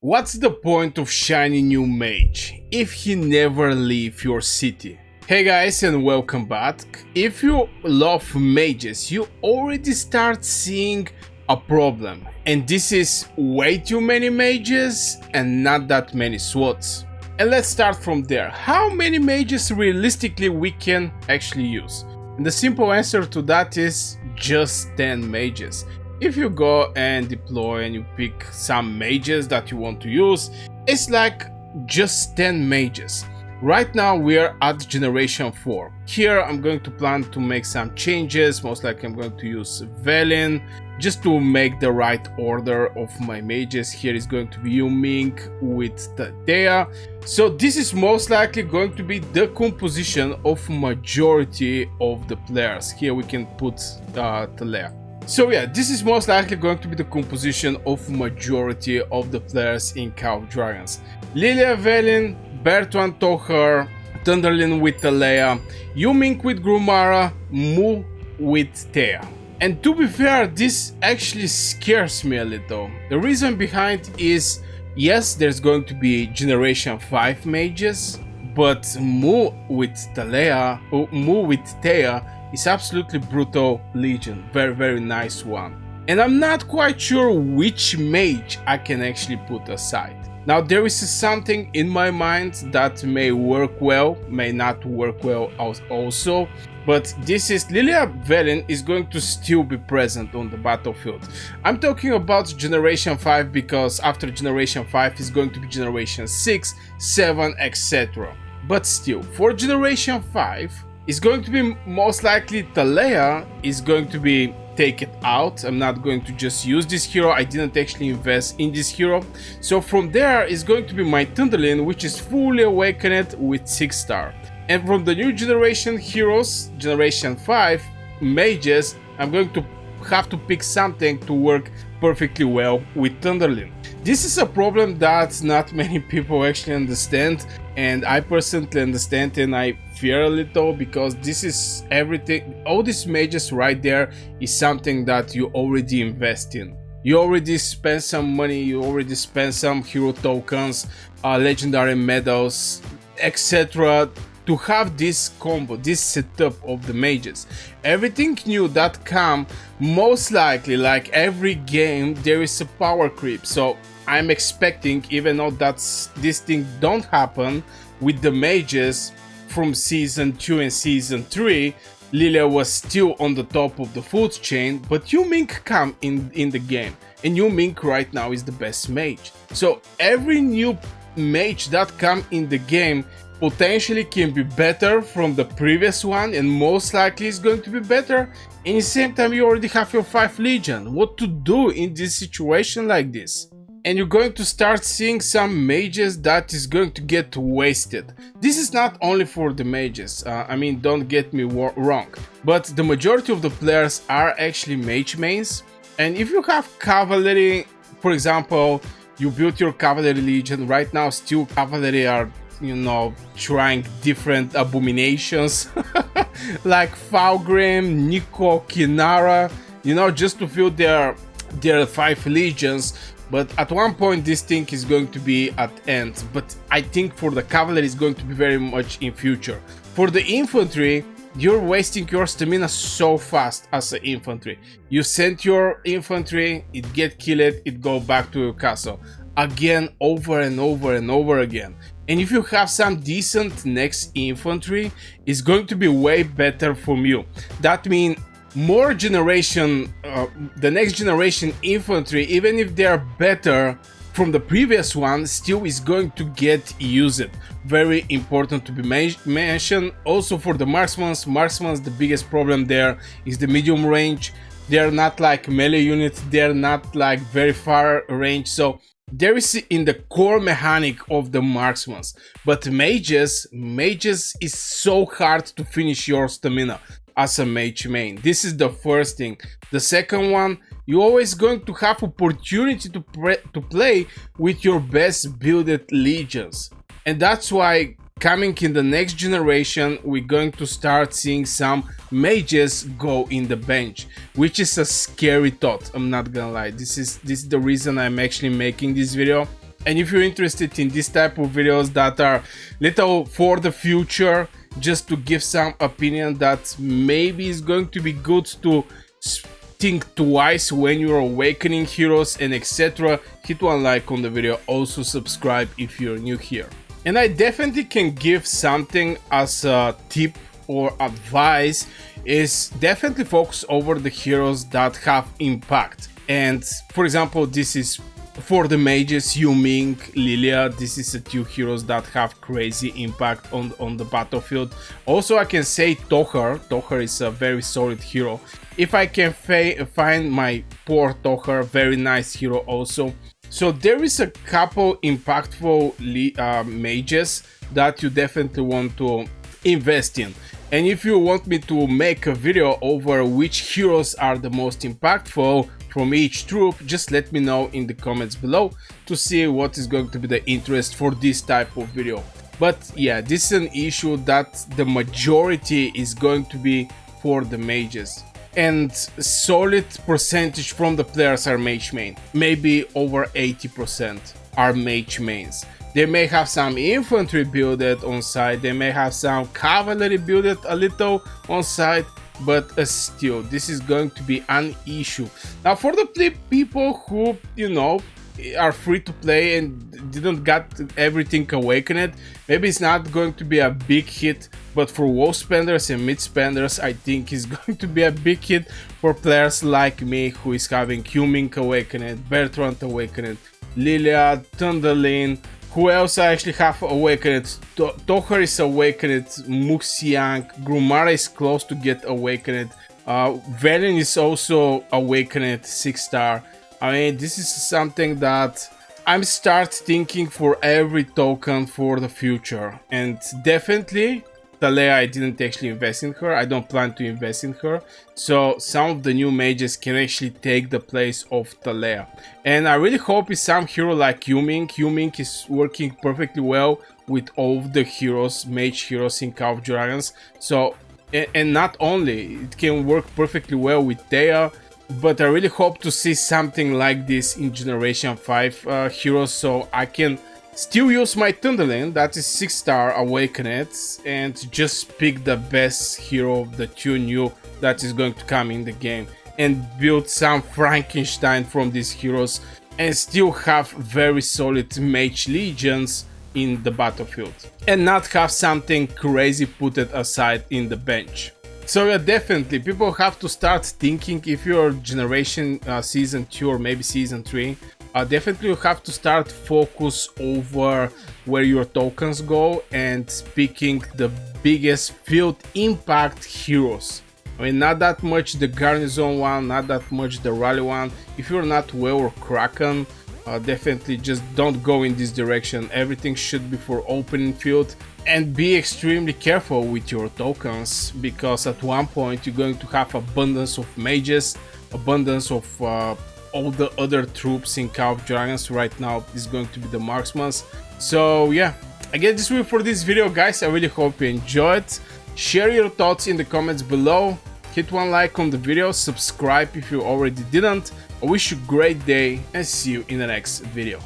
What's the point of shiny new mage if he never leave your city? Hey guys, and welcome back. If you love mages, you already start seeing a problem, and this is way too many mages and not that many swords. And let's start from there. How many mages realistically we can actually use? And the simple answer to that is just 10 mages. If you go and deploy and you pick some mages that you want to use, it's like just 10 mages. Right now we are at generation 4. Here I'm going to plan to make some changes. Most likely I'm going to use Velin just to make the right order of my mages. Here is going to be Yuming with Thea. So this is most likely going to be the composition of majority of the players. Here we can put Talea. So yeah, this is most likely going to be the composition of majority of the players in Call of Dragons. Lilia Velin, Bertrand Toher, Thunderlin with Talea, Yuming with Grumara, Mu with Thea. And to be fair, this actually scares me a little. The reason behind is, yes, there's going to be generation 5 mages, but Mu with Talea, or Mu with Thea, is absolutely brutal legion, very nice one. And I'm not quite sure which mage I can actually put aside. Now there is something in my mind that may work well, may not work well also, but this is Lilia Velin is going to still be present on the battlefield. I'm talking about generation 5 because after generation 5 is going to be generation 6, 7, etc. But still, for generation 5, it's going to be most likely Talea is going to be taken out. I'm not going to just use this hero. I didn't actually invest in this hero. So from there is going to be my Thunderlin, which is fully awakened with 6-star. And from the new generation heroes, generation 5 mages, I'm going to have to pick something to work perfectly well with Thunderlin. This is a problem that not many people actually understand, and I personally understand, and I fear a little because this is everything. All these mages right there is something that you already invest in. You already spend some money, you already spend some hero tokens, legendary medals, etc. to have this combo, this setup of the mages. Everything new that come, most likely, like every game, there is a power creep. So I'm expecting, even though this thing don't happen with the mages from season 2 and season 3, Lilia was still on the top of the food chain, but Yuming come in the game, and Yuming right now is the best mage. So every new mage that come in the game potentially can be better from the previous one, and most likely is going to be better. And at the same time, you already have your 5 legion. What to do in this situation like this? And you're going to start seeing some mages that is going to get wasted. This is not only for the mages, I mean, don't get me wrong, but the majority of the players are actually mage mains. And if you have cavalry, for example, you built your cavalry legion, right now still cavalry are, you know, trying different abominations like Falgrim, Nico, Kinara, you know, just to fill their 5 legions. But at one point this thing is going to be at end. But I think for the cavalry is going to be very much in future. For the infantry, you're wasting your stamina so fast as an infantry. You send your infantry, it get killed, it go back to your castle. Again, over and over and over again. And if you have some decent next infantry, it's going to be way better from you. That means more generation, the next generation infantry, even if they are better from the previous one, still is going to get used. Very important to be mentioned. Also for the marksmen, the biggest problem there is the medium range. They are not like melee units, they are not like very far range. So there is in the core mechanic of the marksmen. But mages is so hard to finish your stamina as a mage main. This is the first thing. The second one, you're always going to have opportunity to play with your best builded legions. And that's why coming in the next generation, we're going to start seeing some mages go in the bench, which is a scary thought. I'm not gonna lie. This is the reason I'm actually making this video. And if you're interested in this type of videos that are little for the future, just to give some opinion that maybe is going to be good to think twice when you're awakening heroes and etc., hit one like on the video, also subscribe if you're new here. And I definitely can give something as a tip or advice, is definitely focus over the heroes that have impact. And for example, this is for the mages, Yuming, Lilia. This is the two heroes that have crazy impact on the battlefield. Also, I can say Tohar. Tohar is a very solid hero. If I can find my poor Tohar, very nice hero also. So there is a couple impactful mages that you definitely want to invest in. And if you want me to make a video over which heroes are the most impactful from each troop, just let me know in the comments below to see what is going to be the interest for this type of video. But yeah, this is an issue that the majority is going to be for the mages. And solid percentage from the players are mage main. Maybe over 80% are mage mains. They may have some infantry builded on side, they may have some cavalry builded a little on side, but still, this is going to be an issue. Now, for the people who, you know, are free to play and didn't got everything awakened, maybe it's not going to be a big hit, but for WoW spenders and mid spenders, I think it's going to be a big hit for players like me, who is having Yuming awakened, Bertrand awakened, Lilia, Thunderlin. Who else I actually have awakened? Tohar is awakened, Muxiang, Grumara is close to get awakened, Velen is also awakened, 6-star. I mean, this is something that I'm start thinking for every token for the future. And definitely, Talea, I didn't actually invest in her, I don't plan to invest in her. So some of the new mages can actually take the place of Talea. And I really hope it's some hero like Yuming. Yuming is working perfectly well with all of the heroes, mage heroes in Call of Dragons. So, and not only, it can work perfectly well with Thea, but I really hope to see something like this in Generation 5 heroes, so I can still use my Thunderlin, that is 6-star awakened, and just pick the best hero of the two new that is going to come in the game, and build some Frankenstein from these heroes, and still have very solid mage legions in the battlefield, and not have something crazy put it aside in the bench. So yeah, definitely people have to start thinking, if you're Generation Season 2 or maybe Season 3, definitely you have to start focus over where your tokens go and picking the biggest field impact heroes. I mean, not that much the Garnison one, not that much the Rally one. If you're not Well or Kraken, definitely just don't go in this direction. Everything should be for opening field, and be extremely careful with your tokens, because at one point you're going to have abundance of mages, abundance of all the other troops in Call of Dragons. Right now is going to be the marksmen. So yeah, I guess this will be for this video, guys. I really hope you enjoyed. Share your thoughts in the comments below, hit one like on the video, subscribe if you already didn't. I wish you a great day and see you in the next video.